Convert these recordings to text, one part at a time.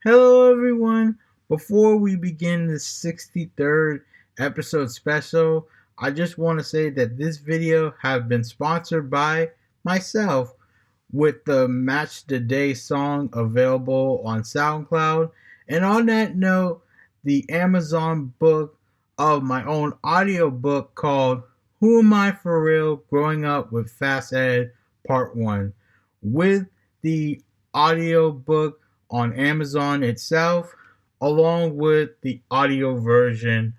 Hello, everyone. Before we begin the 63rd episode special, I just want to say that this video has been sponsored by myself with the Match the Day song available on SoundCloud. And on that note, the Amazon book of my own audiobook called Who Am I For Real? Growing Up with Fast Ed Part 1 with the audiobook on Amazon itself, along with the audio version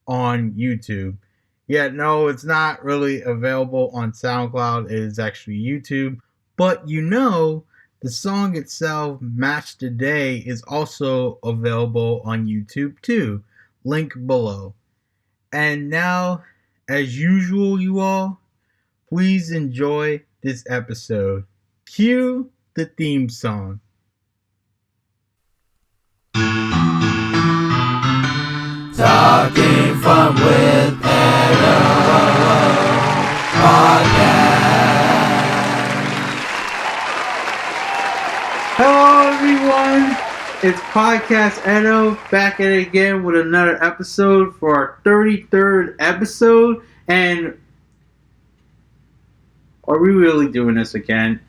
on YouTube. Yeah, no, it's not really available on SoundCloud. It is actually YouTube. But the song itself, Match the Day, is also available on YouTube too. Link below. And now, as usual, you all, please enjoy this episode. Cue the theme song. Talking Fun with Edo Podcast. Hello, everyone. It's Podcast Edo back at it again with another episode for our 33rd episode. And are we really doing this again?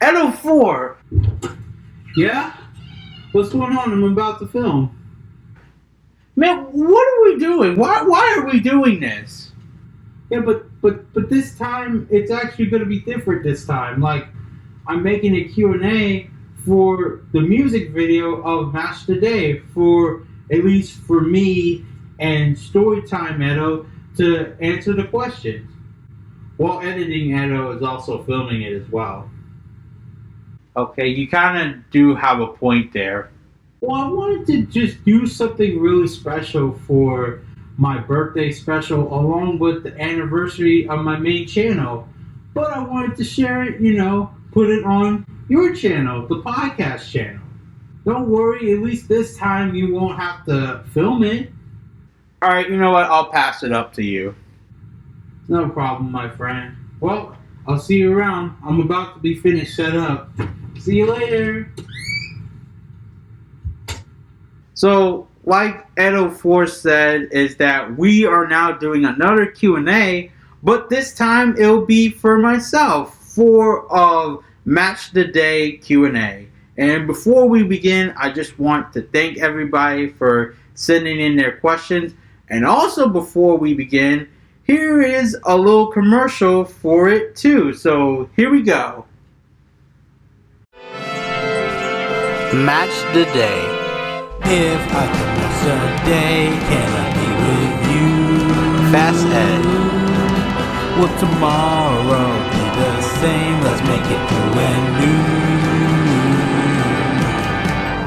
Edo IV. Yeah? What's going on? I'm about to film. Man, what are we doing? Why are we doing this? Yeah, but this time it's actually going to be different this time. Like, I'm making a Q&A for the music video of Match the Day for, at least for me and Storytime Edo, to answer the questions. While editing, Edo is also filming it as well. Okay, you kind of do have a point there. Well, I wanted to just do something really special for my birthday special along with the anniversary of my main channel. But I wanted to share it, put it on your channel, the podcast channel. Don't worry, at least this time you won't have to film it. Alright, you know what? I'll pass it up to you. No problem, my friend. Well, I'll see you around. I'm about to be finished set up. See you later. So, like Edo IV said, is that we are now doing another Q&A, but this time it'll be for myself, for Match the Day Q&A. And before we begin, I just want to thank everybody for sending in their questions. And also before we begin, here is a little commercial for it too. So, here we go. Match the Day. If I could miss a day, can I be with you? Fast Ed. Will tomorrow be the same? Let's make it new and new.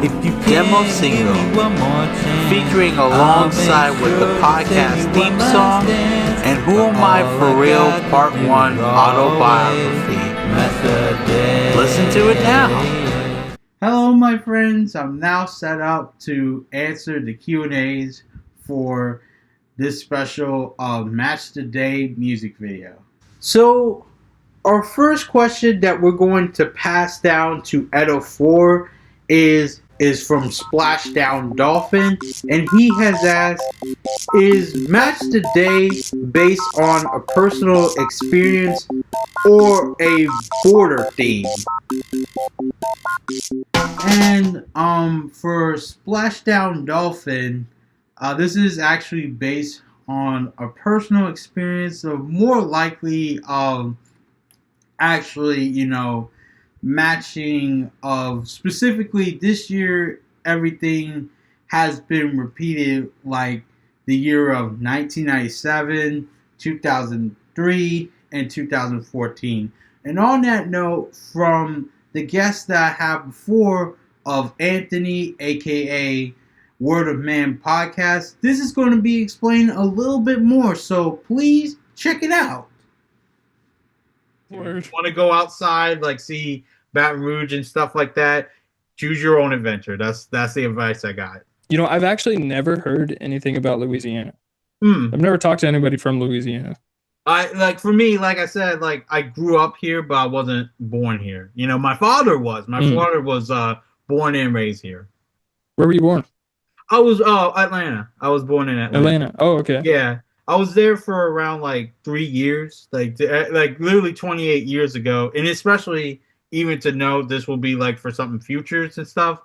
If you Demo can single give me one more chance, featuring I'll alongside make with the sure podcast to theme say song one last dance. and Who Am I For Real Part 1 autobiography. Match the day. Listen to it now. Hello, my friends. I'm now set up to answer the Q&As for this special Match the Day music video. So, our first question that we're going to pass down to Edo IV is from Splashdown Dolphin, and he has asked, is Match the Day based on a personal experience or a border theme? And for Splashdown Dolphin, this is actually based on a personal experience of more likely matching of specifically this year. Everything has been repeated, like the year of 1997, 2003, and 2014. And on that note, from the guests that I have before of Anthony, aka Word of Man Podcast, this is going to be explained a little bit more, so please check it out. Word. Want to go outside, like see Baton Rouge and stuff like that? Choose your own adventure. That's the advice I got. You know, I've actually never heard anything about Louisiana. Hmm. I've never talked to anybody from Louisiana. For me, like I said, like I grew up here, but I wasn't born here. You know, my father was. My father was born and raised here. Where were you born? I was Atlanta. I was born in Atlanta. Atlanta. Oh, okay. Yeah, I was there for around like 3 years, like literally 28 years ago, and especially even to know this will be like for something futures and stuff.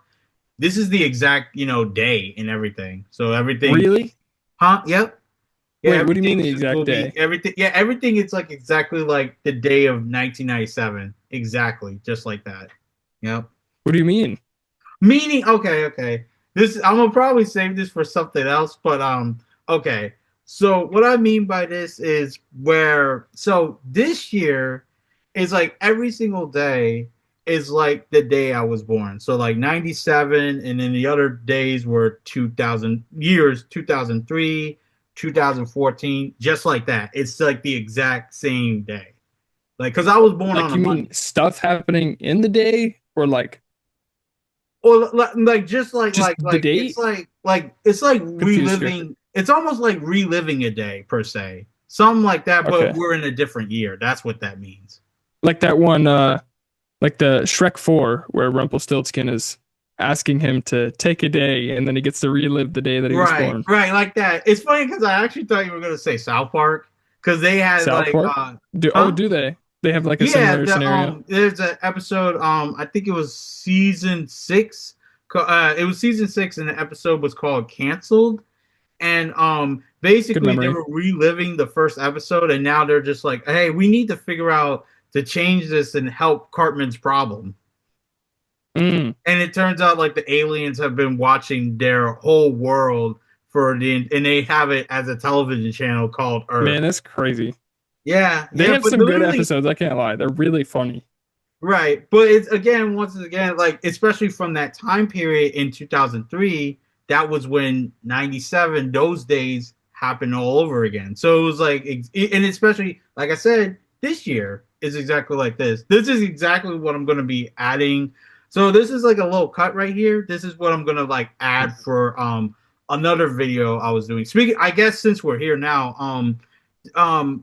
This is the exact day and everything. So everything, Really? huh? Yep. Yeah, Wait, what do you mean everything the exact will be day? everything. Yeah, everything. It's like exactly like the day of 1997. Exactly, just like that. Yep. What do you mean? Meaning, okay. This I'm gonna probably save this for something else, but okay. So what I mean by this is this year is like every single day is like the day I was born. So like 97, and then the other days were 2000 years, 2003, 2014, just like that. It's like the exact same day. Like, because I was born on Like a you mean Monday. stuff happening in the day or like Or like just like just like the like date? it's like Confused here. reliving. It's almost like reliving a day per se, something like that. But Okay. we're in a different year. That's what that means. Like that one like the Shrek 4 where Rumpelstiltskin is asking him to take a day and then he gets to relive the day that he was Right, born. right, like that. It's funny because I actually thought you were gonna say South Park because they had South like Park? huh? Do they? They have like a Yeah, similar scenario. there's an episode I think it was season 6. It was season 6 and the episode was called Canceled. And Good basically they memory. were reliving the first episode, and now they're just like, hey, we need to figure out to change this and help Cartman's problem. Mm. And it turns out like the aliens have been watching their whole world and they have it as a television channel called Earth. Man, that's crazy. Yeah, They yeah, have but some good literally episodes, I can't lie. They're really funny. right. But it's once again, like especially from that time period in 2003, that was when 97, those days happened all over again. So it was like, and especially, like I said, this year is exactly like this. This is exactly what I'm going to be adding. So this is like a little cut right here. This is what I'm going to like add for another video I was doing. Speaking, I guess since we're here now,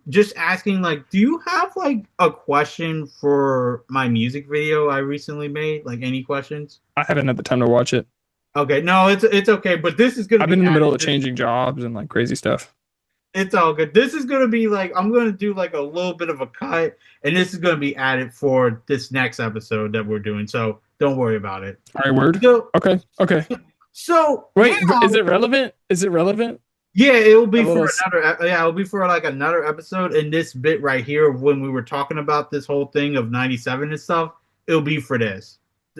just asking, like, do you have like a question for my music video I recently made? Like any questions? I haven't had the time to watch it. Okay, no, it's okay, but this is gonna I've be been in the middle added. of changing jobs and like crazy stuff. It's all good. This is gonna be like I'm gonna do like a little bit of a cut, and this is gonna be added for this next episode that we're doing. So don't worry about it. All right, word. So Okay. so Wait, now, is it relevant? Is it relevant? yeah, it'll be A for little. another. Yeah, it'll be for like another episode. And this bit right here of when we were talking about this whole thing of 97 and stuff, it'll be for this.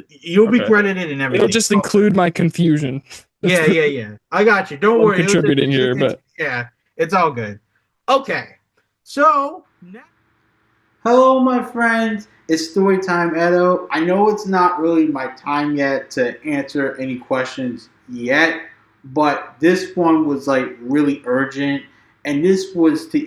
You'll be Okay. credited and everything. It'll just include my confusion. Yeah. I got you. Don't I'm worry. contributing here, but yeah, it's all good. Okay, so hello, my friends. It's story time, Edo. I know it's not really my time yet to answer any questions yet, but this one was like really urgent, and this was to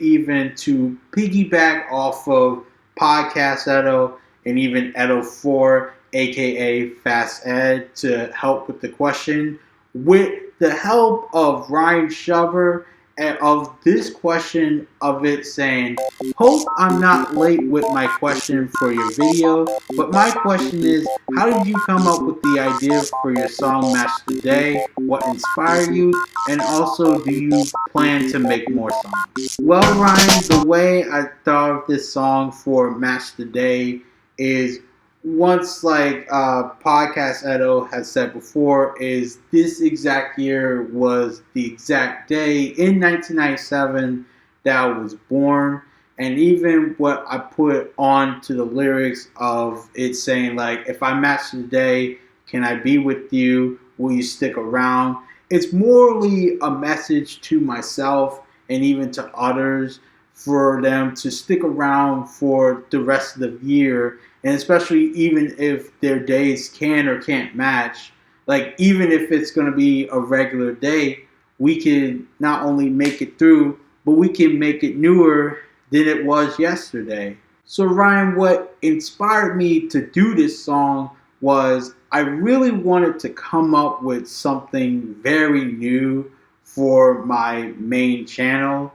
piggyback off of podcast Edo and even Edo 4, aka Fast Ed, to help with the question. With the help of Ryan Shover and of this question of it saying, hope I'm not late with my question for your video, but my question is, how did you come up with the idea for your song Match the Day? What inspired you? And also, do you plan to make more songs? Well, Ryan, the way I thought of this song for Match the Day is once like podcast Edo has said before, is this exact year was the exact day in 1997 that I was born. And even what I put on to the lyrics of it saying like, if I match the day, can I be with you? Will you stick around? It's morally a message to myself and even to others for them to stick around for the rest of the year. And especially even if their days can or can't match, like even if it's going to be a regular day, we can not only make it through, but we can make it newer than it was yesterday. So Ryan, what inspired me to do this song was I really wanted to come up with something very new for my main channel.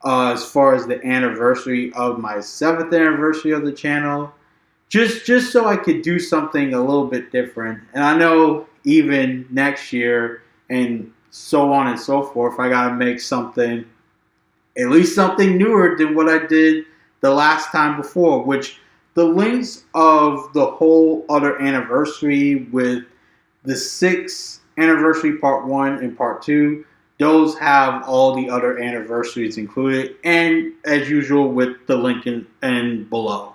As far as the anniversary of my 7th anniversary of the channel, just so I could do something a little bit different. And I know even next year and so on and so forth, I gotta make something, at least something newer than what I did the last time before, which the links of the whole other anniversary with the 6th anniversary part 1 and part 2, those have all the other anniversaries included, and as usual with the link in below.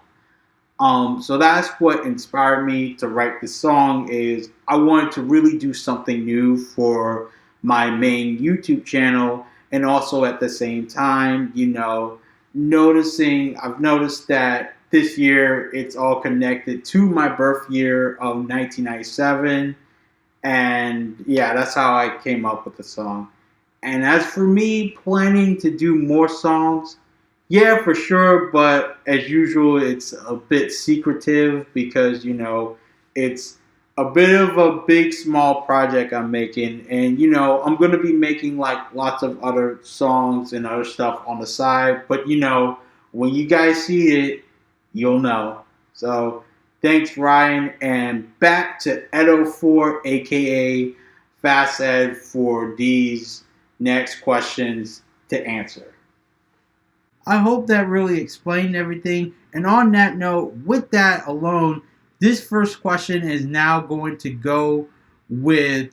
So that's what inspired me to write this song. Is I wanted to really do something new for my main YouTube channel, and also at the same time, I've noticed that this year it's all connected to my birth year of 1997, and yeah, that's how I came up with the song. And as for me planning to do more songs, yeah, for sure, but as usual, it's a bit secretive because, it's a bit of a big, small project I'm making. And, I'm going to be making like lots of other songs and other stuff on the side. But, when you guys see it, you'll know. So thanks, Ryan. And back to EDO 4, aka Fast Ed, for these next questions to answer. I hope that really explained everything. And on that note, with that alone, this first question is now going to go with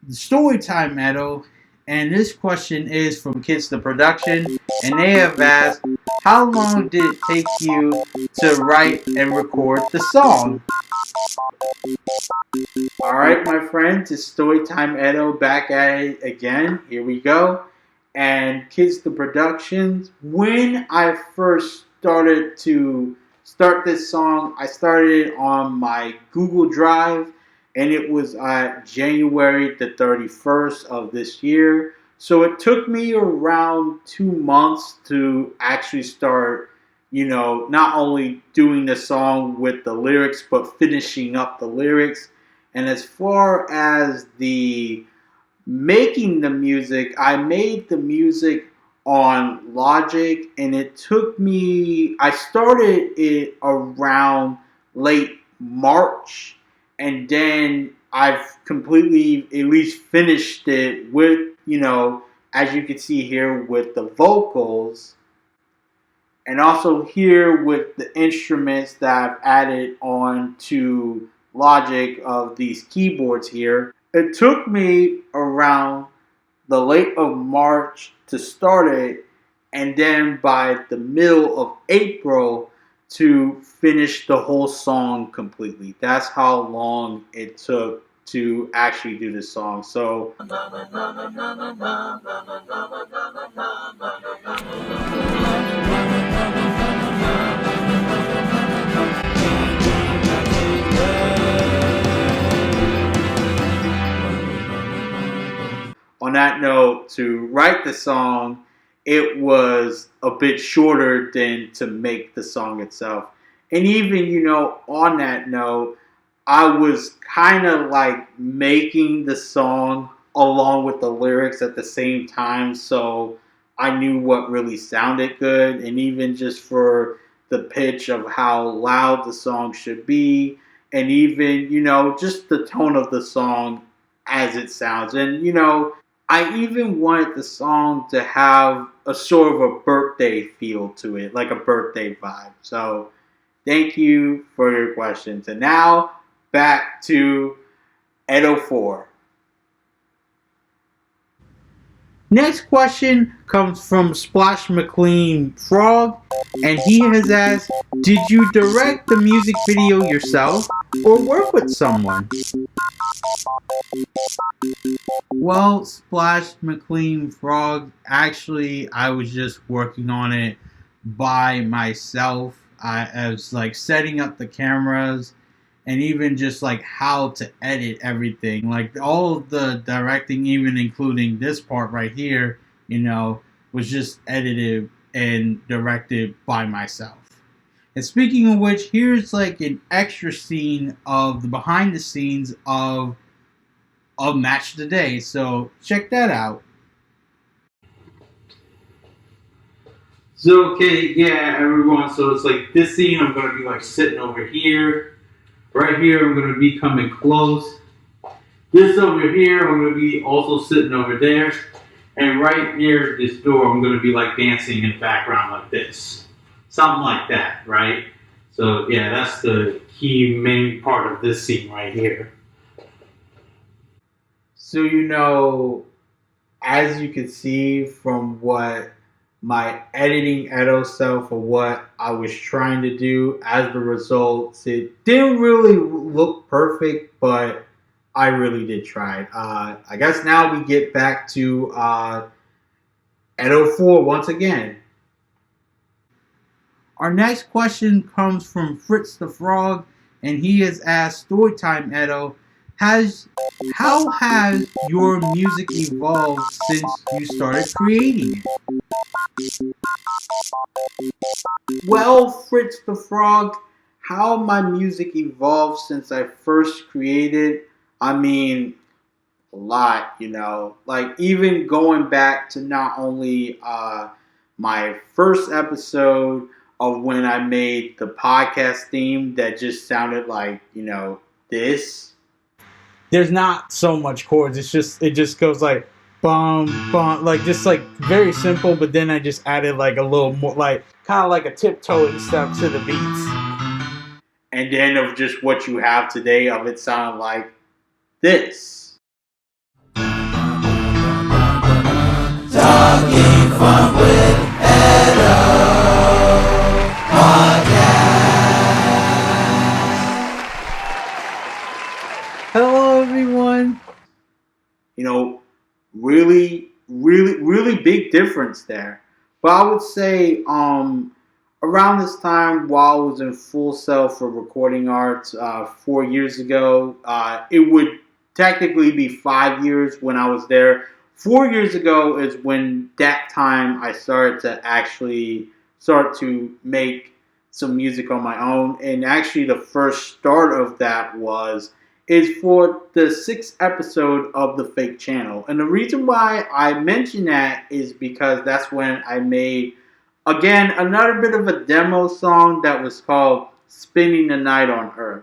the Storytime Edo. And this question is from Kids the Production. And they have asked, how long did it take you to write and record the song? Alright, my friends, it's Storytime Edo back at it again. Here we go. And Kids the Productions, when I first started to start this song, I started on my Google Drive, and it was January the 31st of this year. So it took me around 2 months to actually start, not only doing the song with the lyrics, but finishing up the lyrics. And as far as the making the music, I made the music on Logic, and it took me, I started it around late March, and then I've completely at least finished it with, as you can see here with the vocals, and also here with the instruments that I've added on to Logic of these keyboards here. It took me around the late of March to start it, and then by the middle of April to finish the whole song completely. That's how long it took to actually do the song. So on that note, to write the song, it was a bit shorter than to make the song itself. And even, on that note, I was kind of like making the song along with the lyrics at the same time, so I knew what really sounded good, and even just for the pitch of how loud the song should be, and even, just the tone of the song as it sounds. And, I even wanted the song to have a sort of a birthday feel to it, like a birthday vibe. So thank you for your questions. And now back to EDO 4. Next question comes from Splash McLean Frog, and he has asked, did you direct the music video yourself or work with someone? Well, Splash McLean Frog, actually, I was just working on it by myself. I was like setting up the cameras and even just like how to edit everything. Like all of the directing, even including this part right here, was just edited and directed by myself. And speaking of which, here's like an extra scene of the behind the scenes of Match of the Day. So check that out. So okay, yeah, everyone. So it's like this scene. I'm gonna be like sitting over here. Right here, I'm gonna be coming close. This over here, I'm gonna be also sitting over there. And right near this door, I'm gonna be like dancing in the background like this. Something like that, right? So yeah, that's the key main part of this scene right here. So, you know, as you can see from what my editing Edo self or what I was trying to do as the results, it didn't really look perfect, but I really did try it. I guess now we get back to Edo 4 once again. Our next question comes from Fritz the Frog, and he has asked Storytime Edo, how has your music evolved since you started creating it? Well, Fritz the Frog, how my music evolved since I first created, I mean, a lot, you know. Like, even going back to not only my first episode of when I made the podcast theme that just sounded like, you know, this. There's not so much chords. It just goes like bum bum, like just like very simple. But then I just added like a little more, like kind of like a tiptoeing stuff to the beats. And then of just what you have today of it sounding like this. Talking Fun with Edo Hello, everyone. You know, really big difference there. But I would say, around this time, while I was in Full Sail for Recording Arts 4 years ago, it would technically be 5 years when I was there. 4 years ago is when that time I started to actually start to make some music on my own. And actually, the first start of that is for the sixth episode of the fake channel. And the reason why I mention that is because that's when I made, again, another bit of a demo song that was called Spending the Night on Earth.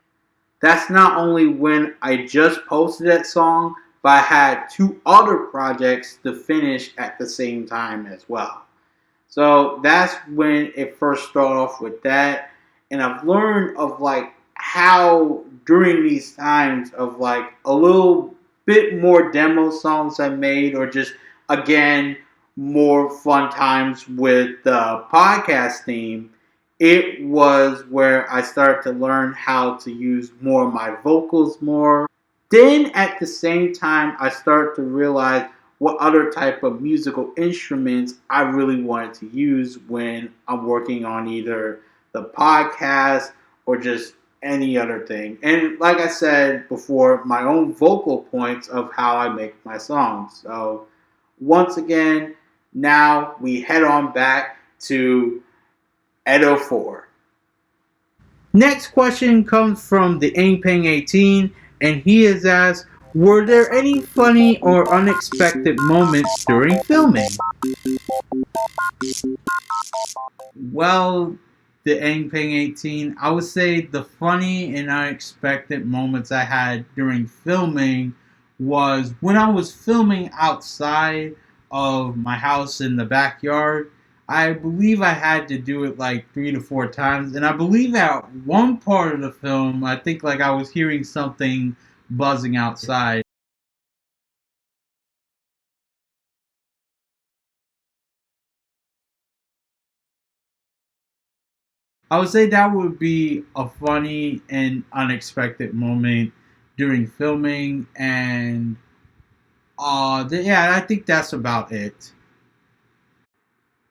That's not only when I just posted that song, but I had two other projects to finish at the same time as well. So that's when it first started off with that. And I've learned of like how during these times of like a little bit more demo songs I made, or just again more fun times with the podcast theme, it was where I started to learn how to use more of my vocals more. Then at the same time, I started to realize what other type of musical instruments I really wanted to use when I'm working on either the podcast or just any other thing. And like I said before, my own vocal points of how I make my songs. So once again, now we head on back to Edo 4. Next question comes from the Peng 18, and he has asked, were there any funny or unexpected moments during filming? Well, the Peng 18, I would say the funny and unexpected moments I had during filming was when I was filming outside of my house in the backyard. I believe I had to do it like 3 to 4 times, and I believe at one part of the film, I think like I was hearing something buzzing outside. I would say that would be a funny and unexpected moment during filming, and yeah, I think that's about it.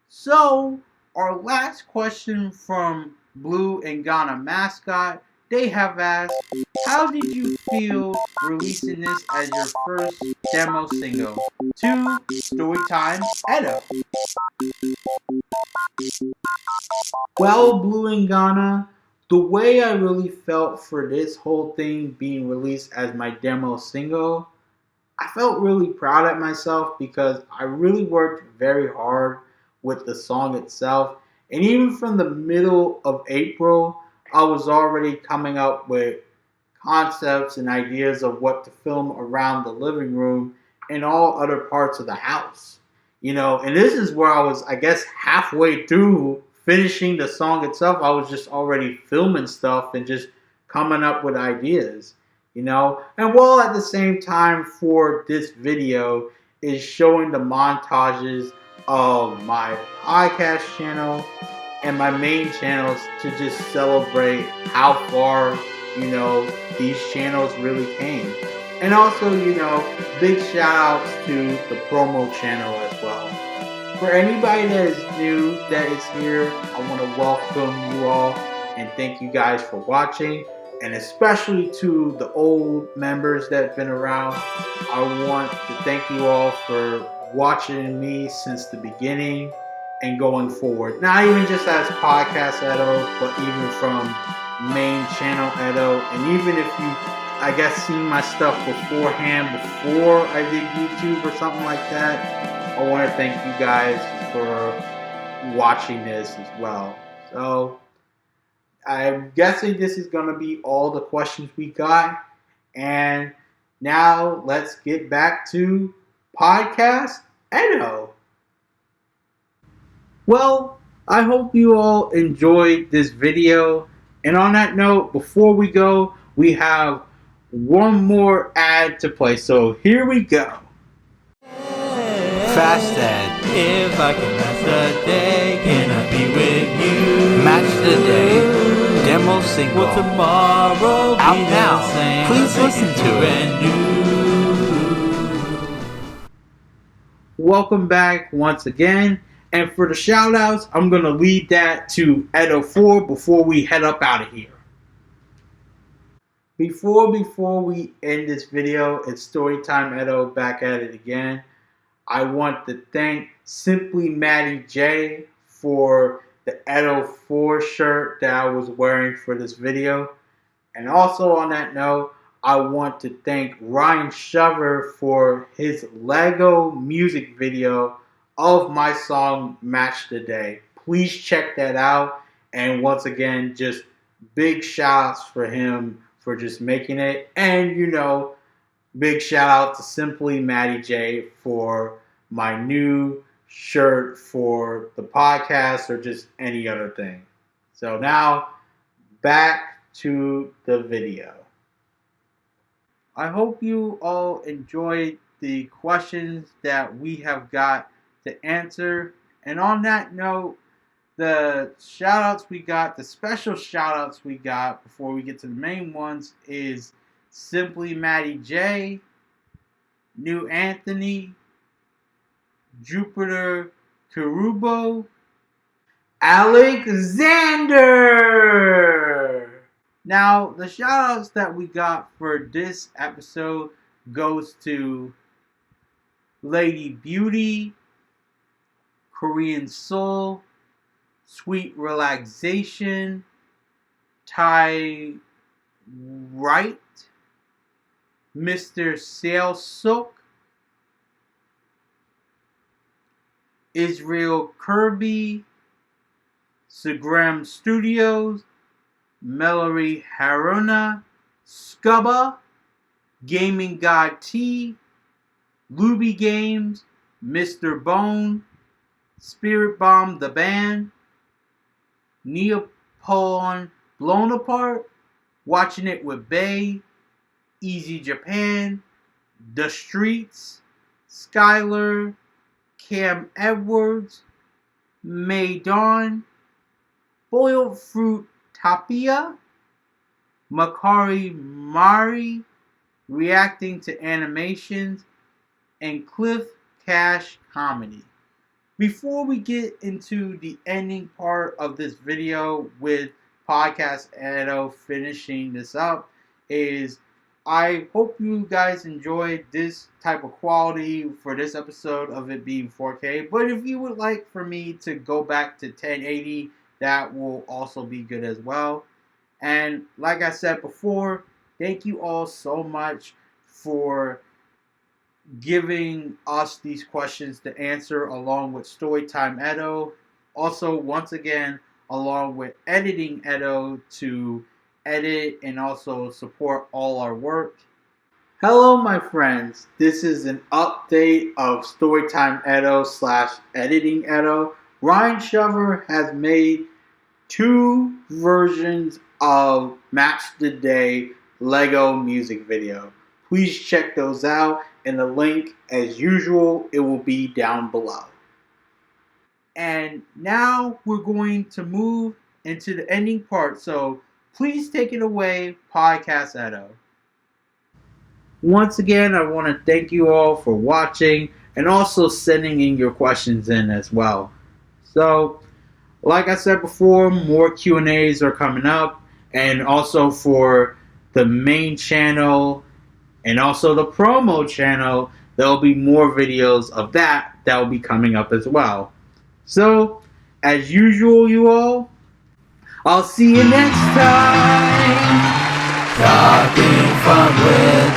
So, our last question from Blue and Ghana mascot, they have asked, how did you feel releasing this as your first demo single to Storytime Edo? Well, Blue and Ghana, the way I really felt for this whole thing being released as my demo single, I felt really proud of myself because I really worked very hard with the song itself. And even from the middle of April, I was already coming up with concepts and ideas of what to film around the living room and all other parts of the house. And this is where I was, I guess, halfway through finishing the song itself. I was just already filming stuff and just coming up with ideas. And while at the same time for this video is showing the montages of my podcast channel and my main channels to just celebrate how far, these channels really came. And also, big shout outs to the promo channel as well. For anybody that is new, that is here, I want to welcome you all and thank you guys for watching. And especially to the old members that have been around, I want to thank you all for watching me since the beginning and going forward. Not even just as Podcast Edo, but even from main channel Edo. And even if you, I guess, seen my stuff beforehand, before I did YouTube or something like that, I want to thank you guys for watching this as well. So I'm guessing this is going to be all the questions we got. And now let's get back to Podcast Edo. Well, I hope you all enjoyed this video. And on that note, before we go, we have one more ad to play. So here we go. Fast ad. If I can match the day, can I be with you? Match the day. Demo single. Will tomorrow out be now? The same? Please listen to it. Welcome back once again. And for the shout outs, I'm going to lead that to Edo 4 before we head up out of here. Before we end this video, it's Storytime Edo back at it again. I want to thank Simply Maddi J for the Edo 4 shirt that I was wearing for this video. And also on that note, I want to thank Ryan Shover for his Lego music video of my song Match the Day. Please check that out. And once again, just big shouts for him for just making it. And big shout out to Simply Maddi J for my new shirt for the podcast or just any other thing. So now back to the video. I hope you all enjoyed the questions that we have got to answer. And on that note, the shout outs we got, the special shout outs we got before we get to the main ones is Simply Maddi J, New Anthony, Jupiter Kerubo, Alexander. Now, the shout outs that we got for this episode goes to Lady Beauty, Korean Soul, Sweet Relaxation, Tej Wright, Mr. Seol Seok, Isreale Kriby, Segrim Studios, Mallorie Herria, Scuba, Gaming God T, Luby Games, Mr. Bone, Spirit Bomb the Band, Neapolitan Blown Apart, Watching It with Bay, Easy Japan, The Streets, Skylar, Cam Edwards, May Dawn, Boiled Fruit Tapia, Makari Mari, Reacting to Animations, and Cliff Cash Comedy. Before we get into the ending part of this video with Podcast Edo finishing this up, is I hope you guys enjoyed this type of quality for this episode of it being 4K. But if you would like for me to go back to 1080, that will also be good as well. And like I said before, thank you all so much for giving us these questions to answer along with Storytime Edo. Also, once again, along with Editing Edo to edit and also support all our work. Hello, my friends. This is an update of Storytime Edo / Editing Edo. Ryan Shover has made 2 versions of Match the Day Lego music video. Please check those out, and the link, as usual, it will be down below. And now we're going to move into the ending part, so please take it away, Podcast Edo. Once again, I want to thank you all for watching and also sending in your questions in as well. So, like I said before, more Q&As are coming up, and also for the main channel and also the promo channel, there will be more videos of that will be coming up as well. So, as usual, you all, I'll see you next time. Talking from within.